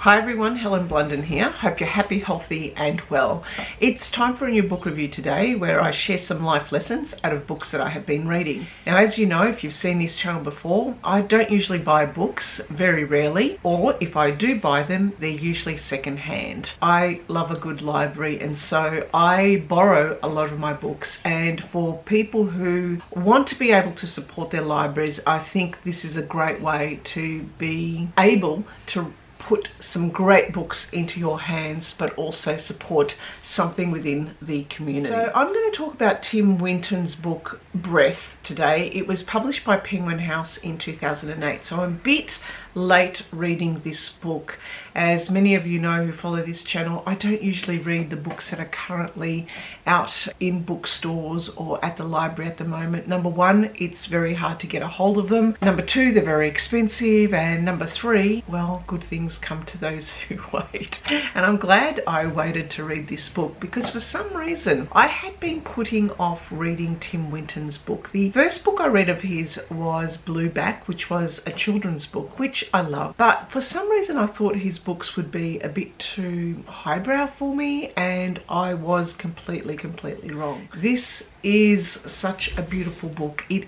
Hi everyone, Helen Blunden here. Hope you're happy, healthy and well. It's time for a new book review today where I share some life lessons out of books that I have been reading. Now, as you know, if you've seen this channel before, I don't usually buy books, very rarely, or if I do buy them, they're usually secondhand. I love a good library and so I borrow a lot of my books, and for people who want to be able to support their libraries, I think this is a great way to be able to put some great books into your hands, but also support something within the community. So I'm going to talk about Tim Winton's book Breath today. It was published by Penguin House in 2008, so I'm a bit late reading this book. As many of you know who follow this channel, I don't usually read the books that are currently out in bookstores or at the library at the moment. Number one, it's very hard to get a hold of them. Number two, they're very expensive. And number three, well, good things come to those who wait. And I'm glad I waited to read this book because for some reason I had been putting off reading Tim Winton's book. The first book I read of his was Blueback, which was a children's book, which I love. But for some reason I thought his books would be a bit too highbrow for me, and I was completely wrong. This is such a beautiful book. It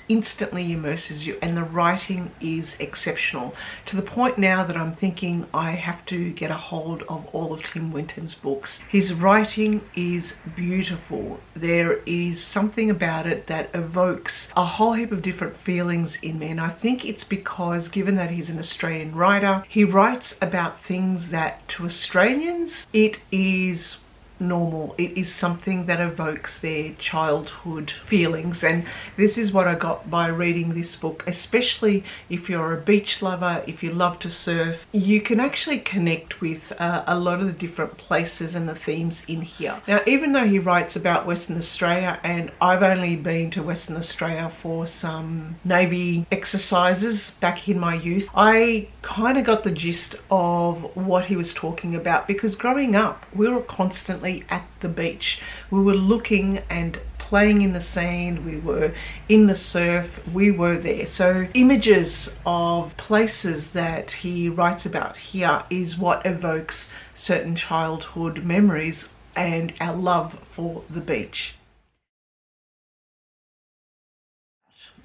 instantly immerses you, and the writing is exceptional to the point now that I'm thinking I have to get a hold of all of Tim Winton's books. His writing is beautiful. There is something about it that evokes a whole heap of different feelings in me, and I think it's because, given that he's an Australian writer, he writes about things that to Australians it is normal. It is something that evokes their childhood feelings, and this is what I got by reading this book. Especially if you're a beach lover, if you love to surf, you can actually connect with a lot of the different places and the themes in here. Now, even though he writes about Western Australia, and I've only been to Western Australia for some Navy exercises back in my youth, I kind of got the gist of what he was talking about, because growing up we were constantly at the beach. We were looking and playing in the sand, we were in the surf, we were there. So images of places that he writes about here is what evokes certain childhood memories and our love for the beach.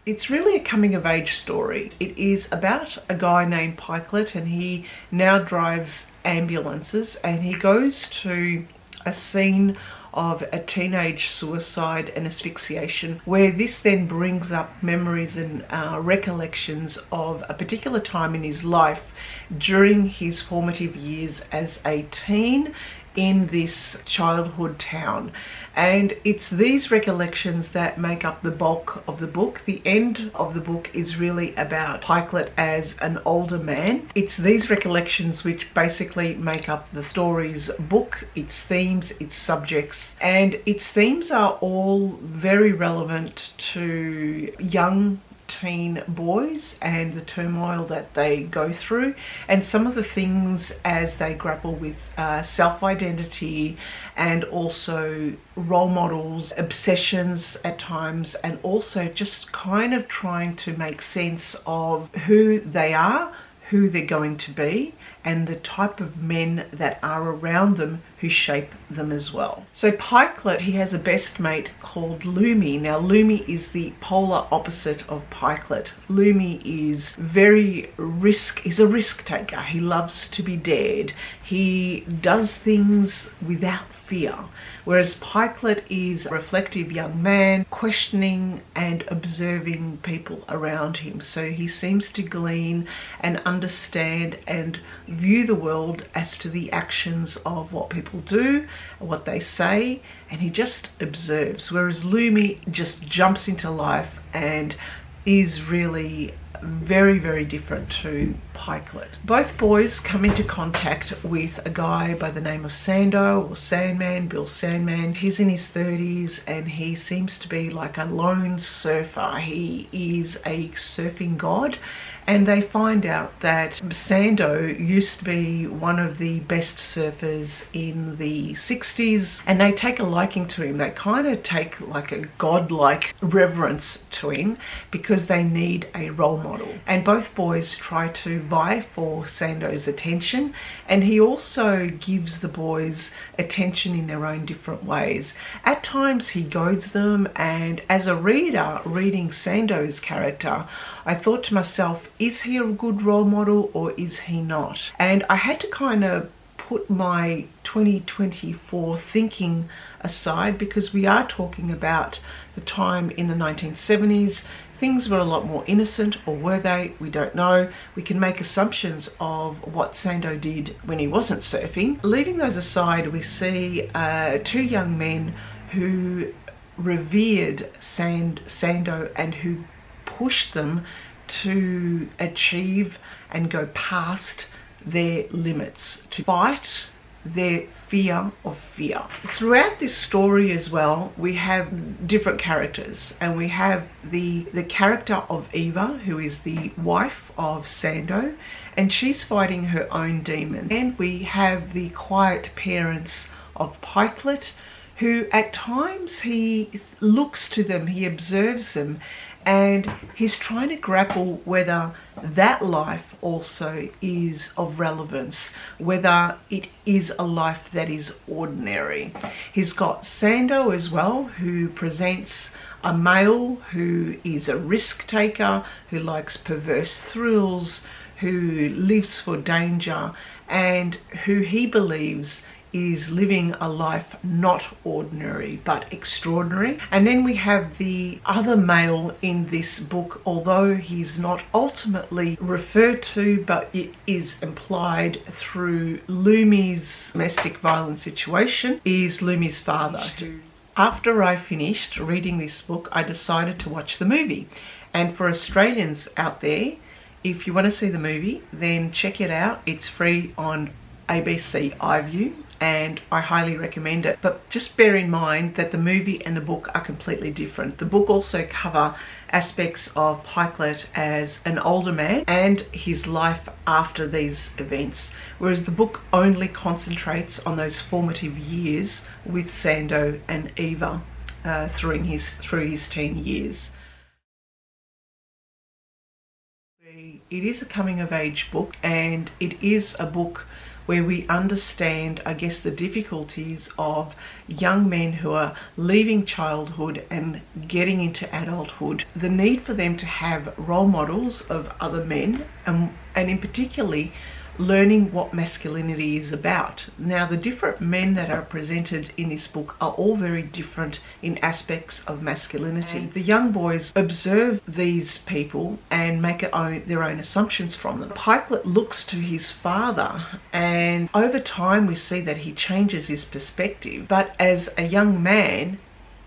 It's really a coming of age story. It is about a guy named Pikelet, and he now drives ambulances, and he goes to a scene of a teenage suicide and asphyxiation, where this then brings up memories and recollections of a particular time in his life during his formative years as a teen in this childhood town. And it's these recollections that make up the bulk of the book. The end of the book is really about Pikelet as an older man. It's these recollections which basically make up the story's book, its themes, its subjects, and its themes are all very relevant to young teen boys and the turmoil that they go through, and some of the things as they grapple with self-identity and also role models, obsessions at times, and also just kind of trying to make sense of who they are, who they're going to be, and the type of men that are around them who shape them as well. So Pikelet, he has a best mate called Lumi. Now Lumi is the polar opposite of Pikelet. Lumi is he's a risk taker. He loves to be dared. He does things without fear. Whereas Pikelet is a reflective young man, questioning and observing people around him. So he seems to glean and understand and view the world as to the actions of what people do, what they say, and he just observes. Whereas Lumi just jumps into life and is really very different to Pikelet. Both boys come into contact with a guy by the name of Sando, or Sandman, Bill Sandman. He's in his 30s and he seems to be like a lone surfer. He is a surfing god, and they find out that Sando used to be one of the best surfers in the 60s, and they take a liking to him. They kind of take like a godlike reverence to him because they need a role model. And both boys try to vie for Sando's attention, and he also gives the boys attention in their own different ways. At times he goads them, and as a reader reading Sando's character, I thought to myself, is he a good role model or is he not? And I had to kind of put my 2024 thinking aside, because we are talking about the time in the 1970s. Things were a lot more innocent, or were they? We don't know. We can make assumptions of what Sando did when he wasn't surfing. Leaving those aside, we see two young men who revered Sando and who pushed them to achieve and go past their limits, to fight their fear of fear. Throughout this story as well, we have different characters, and we have the character of Eva, who is the wife of Sando, and she's fighting her own demons. And we have the quiet parents of Pikelet, who at times he looks to them, he observes them, and he's trying to grapple whether that life also is of relevance, whether it is a life that is ordinary. He's got Sando as well, who presents a male who is a risk taker, who likes perverse thrills, who lives for danger, and who he believes is living a life not ordinary but extraordinary. And then we have the other male in this book, although he's not ultimately referred to, but it is implied through Lumi's domestic violence situation, is Lumi's father. After I finished reading this book, I decided to watch the movie. And for Australians out there, if you want to see the movie, then check it out. It's free on ABC iView, and I highly recommend it. But just bear in mind that the movie and the book are completely different. The book also cover aspects of Pikelet as an older man and his life after these events, whereas the book only concentrates on those formative years with Sando and Eva through his teen years. It is a coming of age book, and it is a book where we understand, I guess, the difficulties of young men who are leaving childhood and getting into adulthood, the need for them to have role models of other men, and in particularly learning what masculinity is about. Now, the different men that are presented in this book are all very different in aspects of masculinity. The young boys observe these people and make their own assumptions from them. Pikelet looks to his father, and over time we see that he changes his perspective. But as a young man,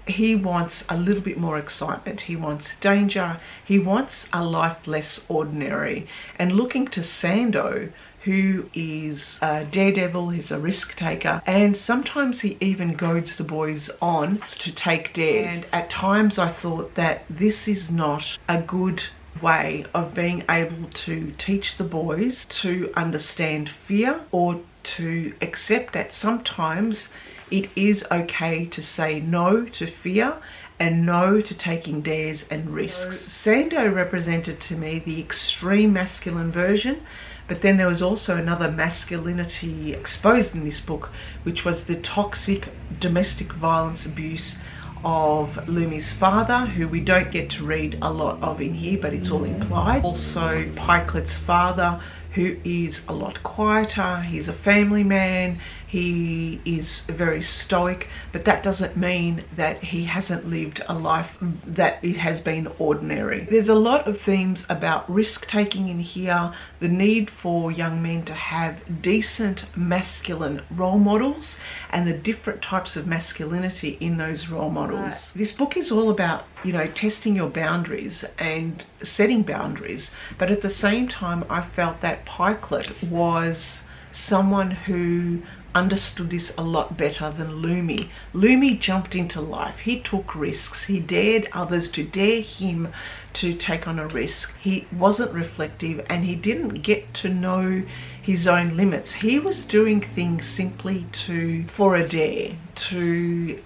he wants a little bit more excitement. He wants danger. He wants a life less ordinary. And looking to Sando, who is a daredevil, he's a risk taker, and sometimes he even goads the boys on to take dares. And at times I thought that this is not a good way of being able to teach the boys to understand fear, or to accept that sometimes it is okay to say no to fear and no to taking dares and risks. Sando represented to me the extreme masculine version, but then there was also another masculinity exposed in this book, which was the toxic domestic violence abuse of Lumi's father, who we don't get to read a lot of in here, but it's all implied. Also Pikelet's father, who is a lot quieter. He's a family man. He is very stoic, but that doesn't mean that he hasn't lived a life that it has been ordinary. There's a lot of themes about risk-taking in here, the need for young men to have decent masculine role models, and the different types of masculinity in those role models. Right. This book is all about, testing your boundaries and setting boundaries, but at the same time I felt that Pikelet was someone who understood this a lot better than Lumi. Lumi jumped into life. He took risks. He dared others to dare him to take on a risk. He wasn't reflective, and he didn't get to know his own limits. He was doing things simply for a dare, to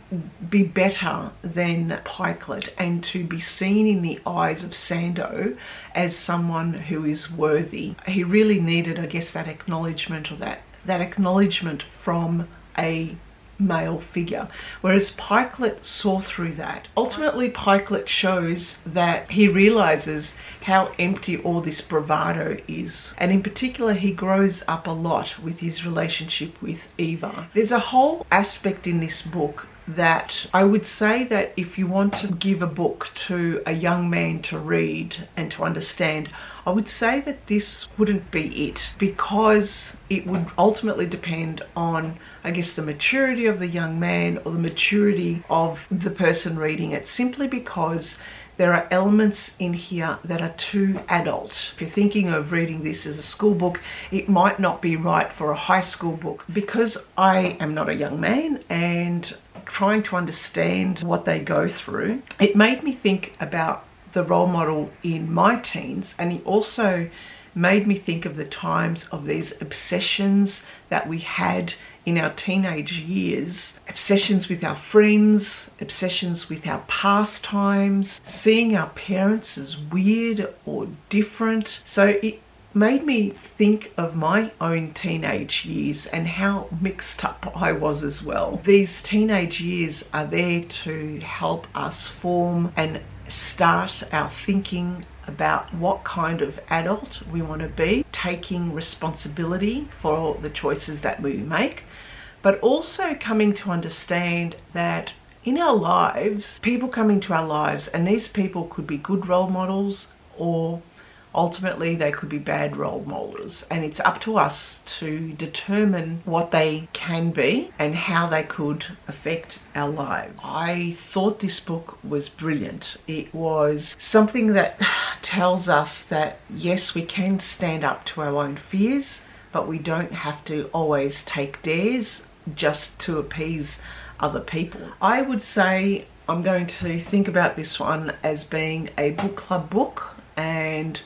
be better than Pikelet, and to be seen in the eyes of Sando as someone who is worthy. He really needed, I guess, that acknowledgement, or that acknowledgement from a male figure, whereas Pikelet saw through that. Ultimately, Pikelet shows that he realizes how empty all this bravado is, and in particular he grows up a lot with his relationship with Eva. There's a whole aspect in this book that I would say that if you want to give a book to a young man to read and to understand, I would say that this wouldn't be it, because it would ultimately depend on, I guess, the maturity of the young man or the maturity of the person reading it, simply because there are elements in here that are too adult. If you're thinking of reading this as a school book, it might not be right for a high school book. Because I am not a young man and trying to understand what they go through, it made me think about the role model in my teens, and it also made me think of the times of these obsessions that we had in our teenage years. Obsessions with our friends, obsessions with our pastimes, seeing our parents as weird or different. So it made me think of my own teenage years and how mixed up I was as well. These teenage years are there to help us form and start our thinking about what kind of adult we want to be, taking responsibility for the choices that we make, but also coming to understand that in our lives, people come into our lives, and these people could be good role models, or ultimately they could be bad role models, and it's up to us to determine what they can be and how they could affect our lives. I thought this book was brilliant. It was something that tells us that yes, we can stand up to our own fears, but we don't have to always take dares just to appease other people. I would say I'm going to think about this one as being a book club book, and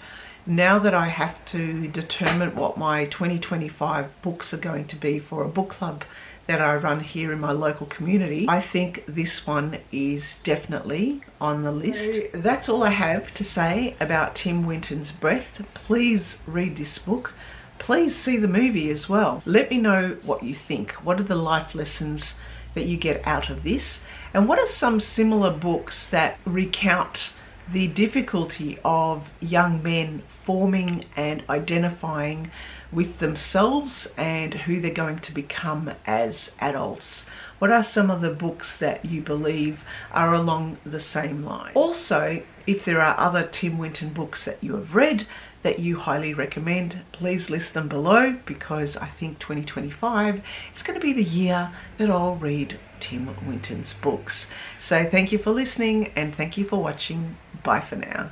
now that I have to determine what my 2025 books are going to be for a book club that I run here in my local community, I think this one is definitely on the list. So that's all I have to say about Tim Winton's Breath. Please read this book. Please see the movie as well. Let me know what you think. What are the life lessons that you get out of this? And what are some similar books that recount the difficulty of young men forming and identifying with themselves and who they're going to become as adults? What are some of the books that you believe are along the same line? Also, if there are other Tim Winton books that you have read that you highly recommend, please list them below, because I think 2025 is going to be the year that I'll read Tim Winton's books. So thank you for listening, and thank you for watching. Bye for now.